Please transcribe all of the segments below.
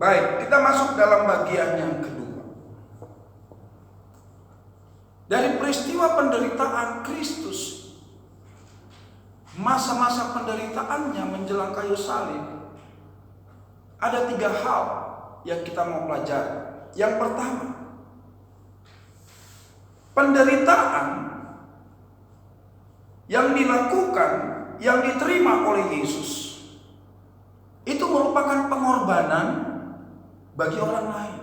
Baik, kita masuk dalam bagian yang kedua. Dari peristiwa penderitaan Kristus, masa-masa penderitaannya menjelang kayu salib, ada 3 hal yang kita mau pelajari. Yang pertama, penderitaan yang dilakukan, yang diterima oleh Yesus, itu merupakan pengorbanan bagi orang lain.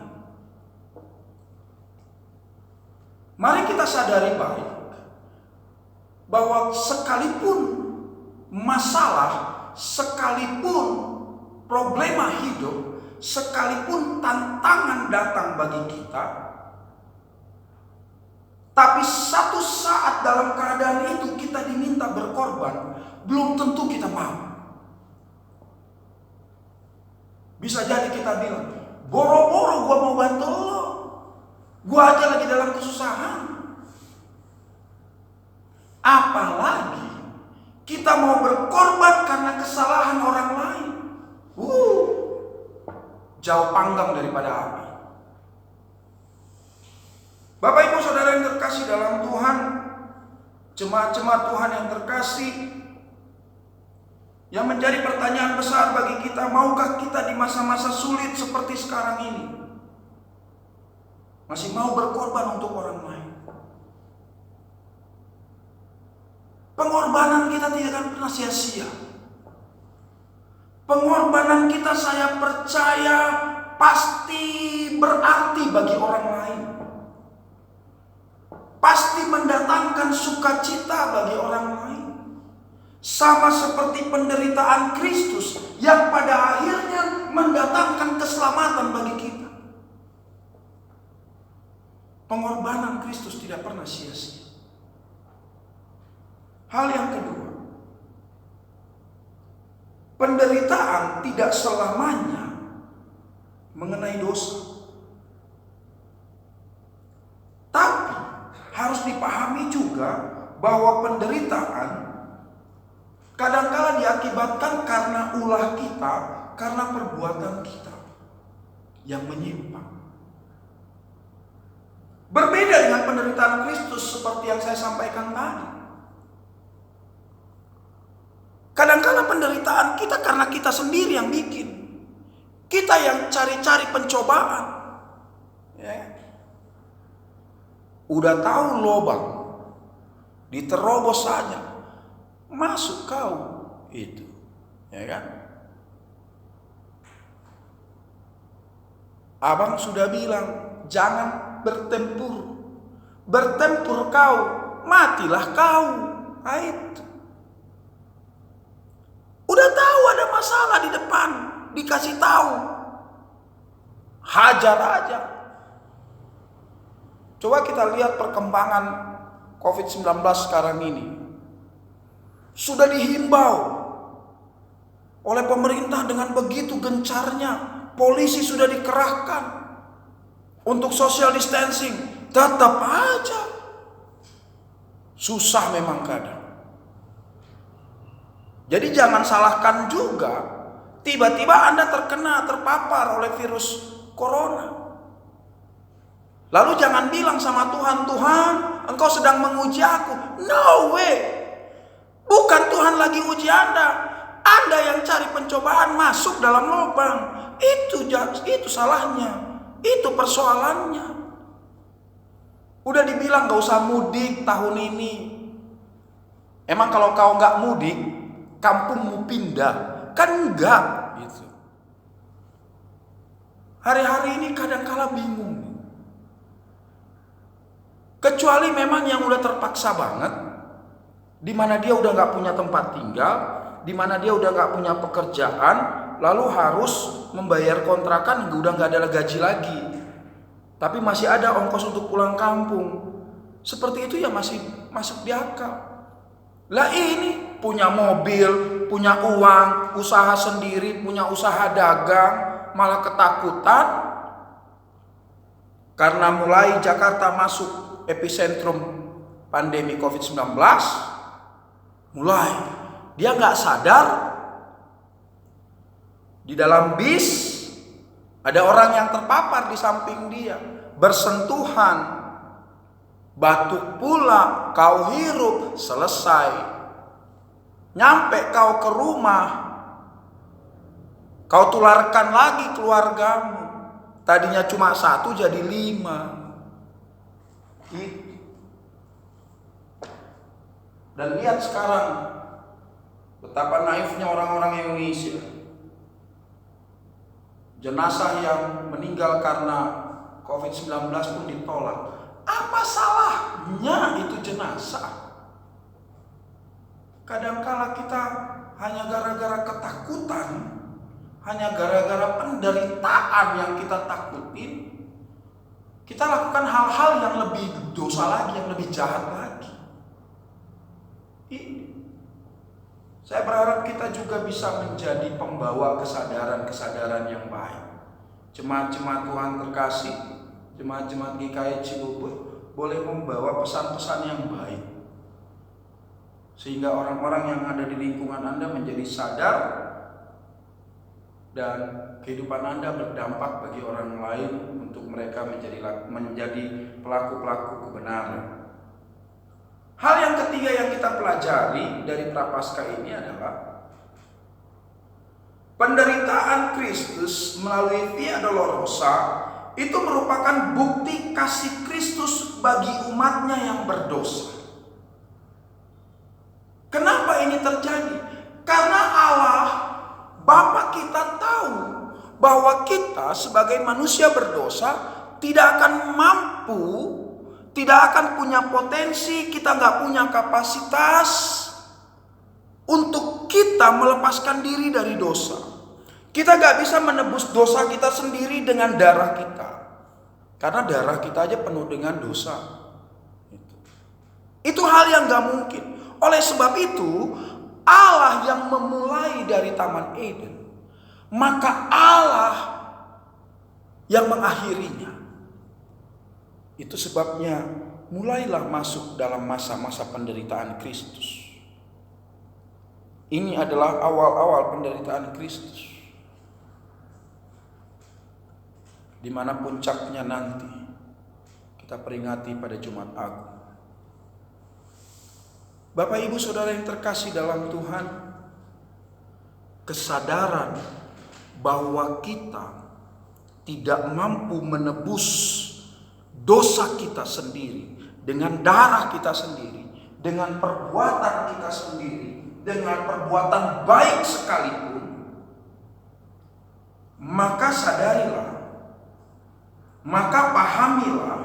Mari kita sadari baik bahwa sekalipun masalah, sekalipun problema hidup, sekalipun tantangan datang bagi kita, tapi satu saat dalam keadaan itu kita diminta berkorban, belum tentu kita mau. Bisa jadi kita bilang, boro-boro gua mau bantu lo, gua aja lagi dalam kesusahan. Apalagi kita mau berkorban karena kesalahan orang lain. Jauh panggang daripada api. Bapak Ibu Saudara yang terkasih dalam Tuhan, jemaat-jemaat Tuhan yang terkasih, yang menjadi pertanyaan besar bagi kita, maukah kita di masa-masa sulit seperti sekarang ini masih mau berkorban untuk orang lain? Pengorbanan kita tidak akan pernah sia-sia. Pengorbanan kita, saya percaya, pasti berarti bagi orang lain. Pasti mendatangkan sukacita bagi orang lain. Sama seperti penderitaan Kristus yang pada akhirnya mendatangkan keselamatan bagi kita. Pengorbanan Kristus tidak pernah sia-sia. Hal yang kedua, penderitaan tidak selamanya mengenai dosa. Tapi harus dipahami juga bahwa penderitaan kadang-kala diakibatkan karena ulah kita, karena perbuatan kita yang menyimpang. Berbeda dengan penderitaan Kristus seperti yang saya sampaikan tadi. Kadang-kala penderitaan kita karena kita sendiri yang bikin. Kita yang cari-cari pencobaan. Ya. Udah tahu lubang, diterobos saja, masuk kau itu, ya kan? Abang sudah bilang, jangan bertempur. Bertempur kau, matilah kau. Nah, itu. Udah tahu ada masalah di depan, dikasih tahu, hajar aja. Coba kita lihat perkembangan COVID-19 sekarang ini. Sudah dihimbau oleh pemerintah dengan begitu gencarnya, polisi sudah dikerahkan untuk social distancing, tetap aja susah memang kadang. Jadi jangan salahkan juga tiba-tiba Anda terpapar oleh virus corona. Lalu jangan bilang sama Tuhan, Tuhan, Engkau sedang menguji aku. No way. Bukan Tuhan lagi uji Anda. Anda yang cari pencobaan masuk dalam lubang. Itu salahnya. Itu persoalannya. Udah dibilang gak usah mudik tahun ini. Emang kalau kau gak mudik, kampungmu pindah? Kan enggak gitu. Hari-hari ini kadang-kala bingung. Kecuali memang yang udah terpaksa banget, di mana dia udah gak punya tempat tinggal, di mana dia udah gak punya pekerjaan, lalu harus membayar kontrakan, udah gak ada gaji lagi, tapi masih ada ongkos untuk pulang kampung. Seperti itu ya masih masuk di akal. Lah ini punya mobil, punya uang, usaha sendiri, punya usaha dagang, malah ketakutan karena mulai Jakarta masuk epicentrum pandemi COVID-19. Mulai dia gak sadar di dalam bis Ada orang yang terpapar di samping dia, bersentuhan, batuk pula, kau hirup, selesai. Nyampe kau ke rumah, kau tularkan lagi keluargamu. Tadinya cuma 1 jadi 5. Dan lihat sekarang betapa naifnya orang-orang Indonesia. Jenazah yang meninggal karena COVID-19 pun ditolak. Apa salahnya itu jenazah? Kadangkala kita hanya gara-gara ketakutan, hanya gara-gara penderitaan yang kita takutin, kita lakukan hal-hal yang lebih dosa lagi, yang lebih jahat lagi. Saya berharap kita juga bisa menjadi pembawa kesadaran-kesadaran yang baik. Jemaat-jemaat Tuhan terkasih, jemaat-jemaat GKI Cibubur boleh membawa pesan-pesan yang baik, sehingga orang-orang yang ada di lingkungan Anda menjadi sadar dan kehidupan Anda berdampak bagi orang lain untuk mereka menjadi pelaku-pelaku kebenaran. Hal yang ketiga yang kita pelajari dari Prapaskah ini adalah penderitaan Kristus melalui Via Dolorosa itu merupakan bukti kasih Kristus bagi umatnya yang berdosa. Kenapa ini terjadi? Karena Allah Bapa kita tahu bahwa kita sebagai manusia berdosa tidak akan mampu, tidak akan punya potensi, kita nggak punya kapasitas untuk kita melepaskan diri dari dosa. Kita nggak bisa menebus dosa kita sendiri dengan darah kita, karena darah kita aja penuh dengan dosa. Itu hal yang nggak mungkin. Oleh sebab itu, Allah yang memulai dari Taman Eden, maka Allah yang mengakhirinya. Itu sebabnya mulailah masuk dalam masa-masa penderitaan Kristus. Ini adalah awal-awal penderitaan Kristus, di mana puncaknya nanti kita peringati pada Jumat Agung. Bapak Ibu Saudara yang terkasih dalam Tuhan, kesadaran bahwa kita tidak mampu menebus dosa kita sendiri dengan darah kita sendiri, dengan perbuatan kita sendiri, dengan perbuatan baik sekalipun, maka sadarilah, maka pahamilah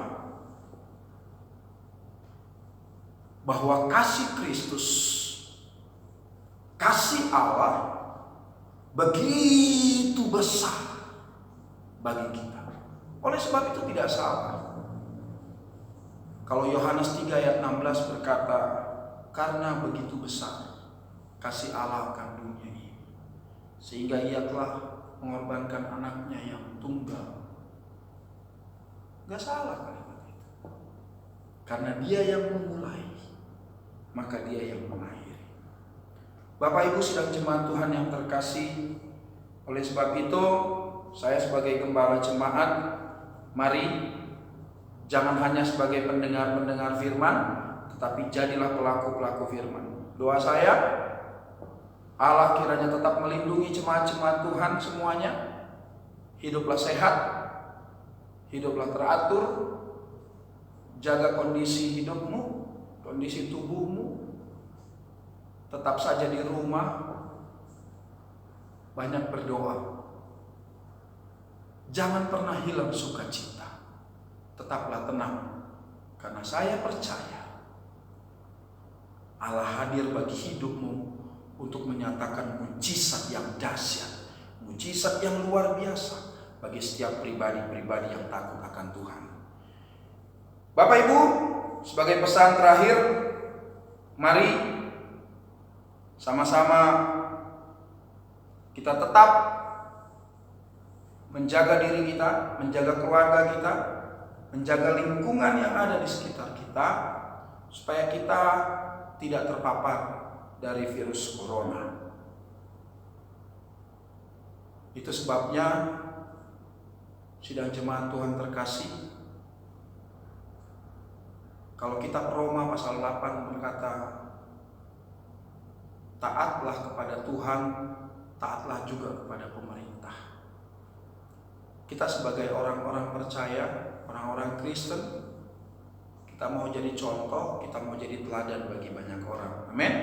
bahwa kasih Kristus, kasih Allah begitu besar bagi kita. Oleh sebab itu tidak salah kalau Yohanes 3 ayat 16 berkata, karena begitu besar kasih Allah akan dunia ini, sehingga ia telah mengorbankan anaknya yang tunggal. Gak salah kalimat itu. Karena dia yang memulai, maka dia yang mengakhiri. Bapak Ibu sidang jemaat Tuhan yang terkasih, oleh sebab itu saya sebagai gembala jemaat, mari jangan hanya sebagai pendengar-pendengar firman, tetapi jadilah pelaku-pelaku firman. Doa saya, Allah kiranya tetap melindungi jemaat-jemaat Tuhan semuanya. Hiduplah sehat, hiduplah teratur, jaga kondisi hidupmu, kondisi tubuhmu. Tetap saja di rumah, banyak berdoa. Jangan pernah hilang sukacita. Tetaplah tenang, karena saya percaya Allah hadir bagi hidupmu untuk menyatakan mujizat yang dahsyat, mujizat yang luar biasa bagi setiap pribadi-pribadi yang takut akan Tuhan. Bapak Ibu, sebagai pesan terakhir, mari sama-sama kita tetap menjaga diri kita, menjaga keluarga kita, menjaga lingkungan yang ada di sekitar kita, supaya kita tidak terpapar dari virus corona. Itu sebabnya Sidang jemaat Tuhan terkasih, kalau kitab Roma pasal 8 berkata, taatlah kepada Tuhan, taatlah juga kepada pemerintah. Kita sebagai orang-orang percaya, orang-orang Kristen, kita mau jadi contoh, kita mau jadi teladan bagi banyak orang. Amin.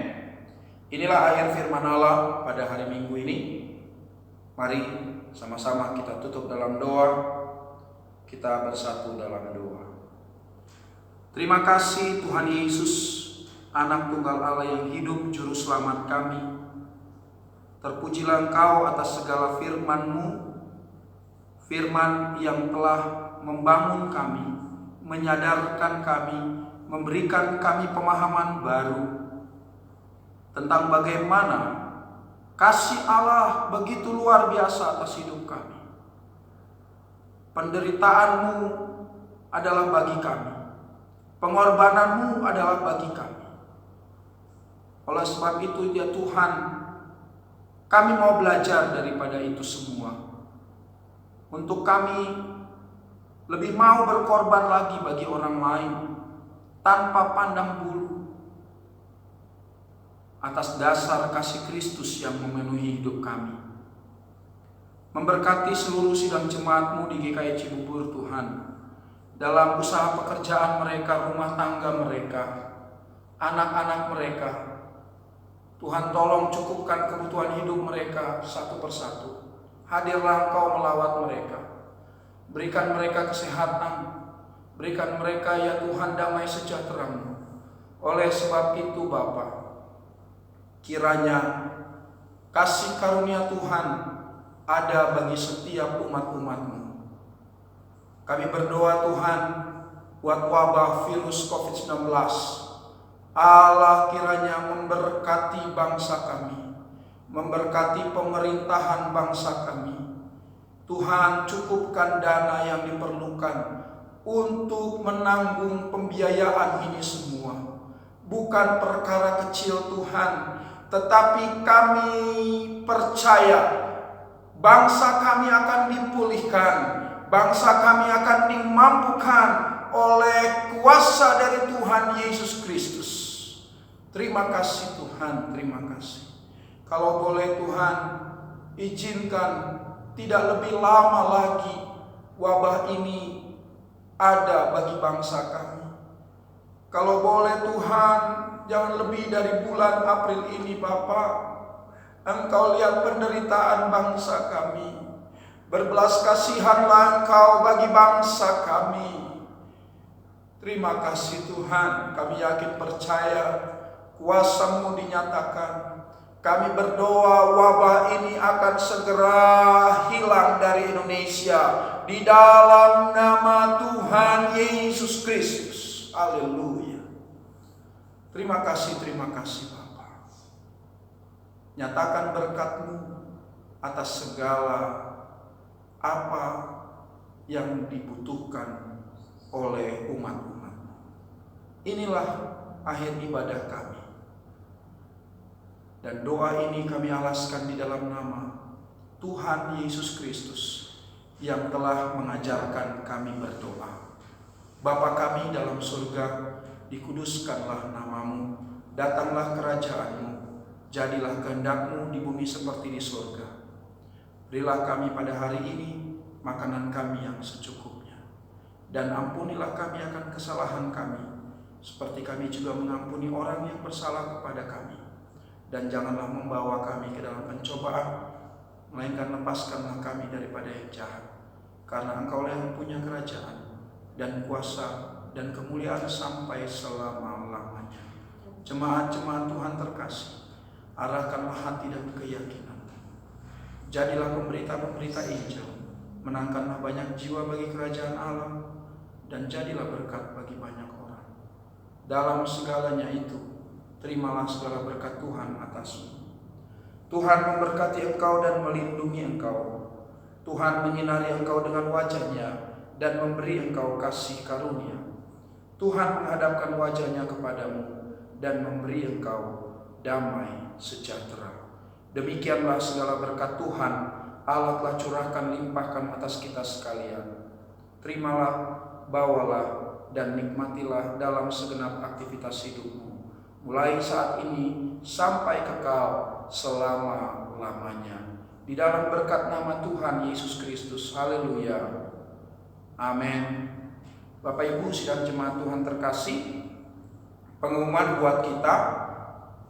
Inilah akhir firman Allah pada hari Minggu ini. Mari sama-sama kita tutup dalam doa. Kita bersatu dalam doa. Terima kasih Tuhan Yesus, Anak Tunggal Allah yang hidup, Juru Selamat kami. Terpujilah Engkau atas segala firman-Mu, firman yang telah membangun kami, menyadarkan kami, memberikan kami pemahaman baru tentang bagaimana kasih Allah begitu luar biasa atas hidup kami. Penderitaanmu adalah bagi kami. Pengorbananmu adalah bagi kami. Oleh sebab itu ya Tuhan, kami mau belajar daripada itu semua. Untuk kami lebih mau berkorban lagi bagi orang lain tanpa pandang bulu, atas dasar kasih Kristus yang memenuhi hidup kami. Memberkati seluruh sidang jemaat-Mu di GKI Cibubur Tuhan, dalam usaha pekerjaan mereka, rumah tangga mereka, anak-anak mereka. Tuhan tolong cukupkan kebutuhan hidup mereka satu persatu. Hadirlah Engkau melawat mereka. Berikan mereka kesehatan. Berikan mereka ya Tuhan damai sejahtera-Mu. Oleh sebab itu Bapa, kiranya kasih karunia Tuhan ada bagi setiap umat-umat-Mu. Kami berdoa Tuhan buat wabah virus COVID-19. Allah kiranya memberkati bangsa kami, memberkati pemerintahan bangsa kami. Tuhan cukupkan dana yang diperlukan untuk menanggung pembiayaan ini semua. Bukan perkara kecil Tuhan, tetapi kami percaya bangsa kami akan dipulihkan. Bangsa kami akan dimampukan oleh kuasa dari Tuhan Yesus Kristus. Terima kasih Tuhan, terima kasih. Kalau boleh Tuhan, izinkan tidak lebih lama lagi wabah ini ada bagi bangsa kami. Kalau boleh Tuhan, jangan lebih dari bulan April ini Bapa. Engkau lihat penderitaan bangsa kami. Berbelas kasihanlah Engkau bagi bangsa kami. Terima kasih Tuhan, kami yakin percaya kuasa-Mu dinyatakan. Kami berdoa wabah ini akan segera hilang dari Indonesia di dalam nama Tuhan Yesus Kristus. Haleluya. Terima kasih Bapa. Nyatakan berkat-Mu atas segala apa yang dibutuhkan oleh umat-umat. Inilah akhir ibadah kami. Dan doa ini kami alaskan di dalam nama Tuhan Yesus Kristus yang telah mengajarkan kami berdoa. Bapa kami dalam surga, dikuduskanlah nama-Mu, datanglah kerajaan-Mu, jadilah kehendak-Mu di bumi seperti di surga. Berilah kami pada hari ini makanan kami yang secukupnya. Dan ampunilah kami akan kesalahan kami, seperti kami juga mengampuni orang yang bersalah kepada kami. Dan janganlah membawa kami ke dalam pencobaan, melainkan lepaskanlah kami daripada yang jahat. Karena Engkau yang punya kerajaan dan kuasa dan kemuliaan sampai selama-lamanya. Jemaat-jemaat Tuhan terkasih, arahkanlah hati dan keyakinan. Jadilah pemberita-pemberita Injil, menangkanlah banyak jiwa bagi kerajaan Allah, dan jadilah berkat bagi banyak orang. Dalam segalanya itu, terimalah segala berkat Tuhan atas-Mu. Tuhan memberkati engkau dan melindungi engkau. Tuhan menyinari engkau dengan wajah-Nya dan memberi engkau kasih karunia. Tuhan menghadapkan wajah-Nya kepadamu dan memberi engkau damai sejahtera. Demikianlah segala berkat Tuhan Allah telah curahkan limpahkan atas kita sekalian. Terimalah, bawalah, dan nikmatilah dalam segenap aktivitas hidupmu, mulai saat ini sampai kekal selama-lamanya. Di dalam berkat nama Tuhan Yesus Kristus. Haleluya. Amin. Bapak Ibu sidang jemaat Tuhan terkasih, pengumuman buat kita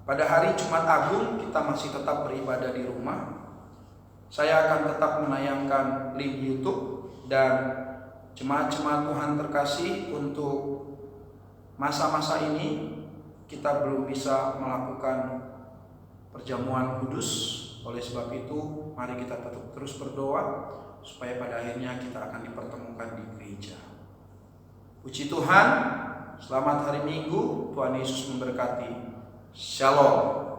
pada hari Jumat Agung kita masih tetap beribadah di rumah. Saya akan tetap menayangkan link YouTube, dan jemaat-jemaat Tuhan terkasih, untuk masa-masa ini kita belum bisa melakukan perjamuan kudus. Oleh sebab itu mari kita tetap terus berdoa supaya pada akhirnya kita akan dipertemukan di gereja. Puji Tuhan, selamat hari Minggu, Tuhan Yesus memberkati. Shalom.